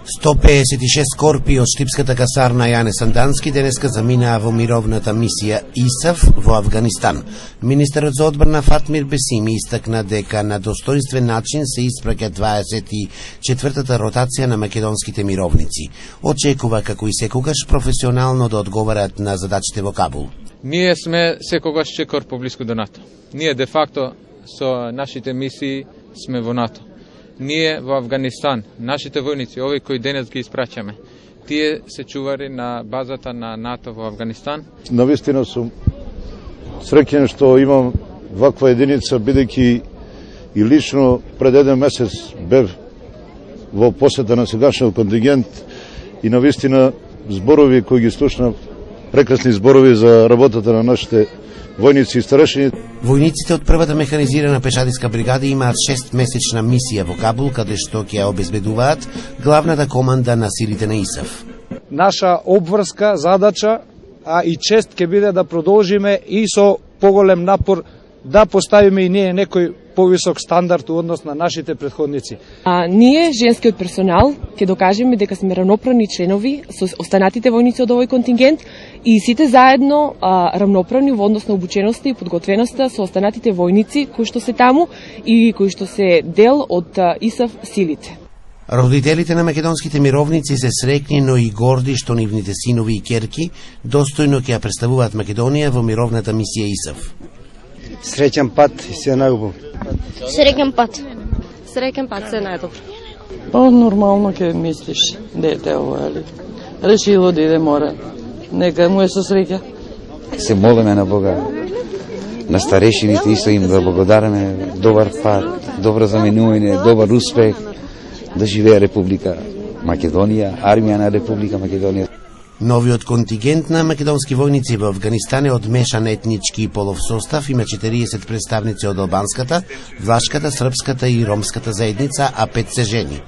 156 корпи од штипската касарна Јане Сандански денеска заминаа во мировната мисија ИСАФ во Авганистан. Министерот за одбрана Фатмир Бесими истакна дека на достоинствен начин се испраќа 24-та ротација на македонските мировници. Очекува како и секогаш професионално да одговарат на задачите во Кабул. Ние сме секогаш чекор поблиску до НАТО. Ние де факто со нашите мисии сме во НАТО. Ние во Авганистан, нашите војници, овие кои денес ги испраќаме, тие се чувари на базата на НАТО во Авганистан. Навистина сум среќен што имам ваква единица, бидејќи и лично пред еден месец бев во посета на сегашниот контингент и навистина зборови кои ги слушнав, прекрасни зборови за работата на нашите војници и старешини. Војниците од првата механизирана пешадиска бригада имаат 6-месечна мисија во Кабул, каде што ќе ја обезбедуваат главната команда на силите на ИСАФ. Наша обврска, задача, а и чест ќе биде да продолжиме и со поголем напор да поставиме и ние некој повисок стандард у однос на нашите претходници. Ние, женскиот персонал, ќе докажеме дека сме равноправни членови со останатите војници од овој контингент и сите заедно равноправни во однос на обученоста и подготвеноста со останатите војници кои што се таму и кои што се дел од ИСАФ силите. Родителите на македонските мировници се среќни, но и горди што нивните синови и керки достојно ќе ја представуваат Македонија во мировната мисија ИСАФ. Среќен пат и се најубаво. Среќен пат. Среќен пат, се најдобро. Нормално ќе мислиш, дете ово, али решило да иде мора. Нека му е со среќа. Се молиме на Бога, на старешините исто им да благодараме, добар пат, добро заменување, добар успех, да живее Република Македонија, армија на Република Македонија. Новиот контингент на македонски војници во Авганистан е од мешан етнички и полов состав, има 40 представници од албанската, влашката, српската и ромската заедница, а 5 се жени.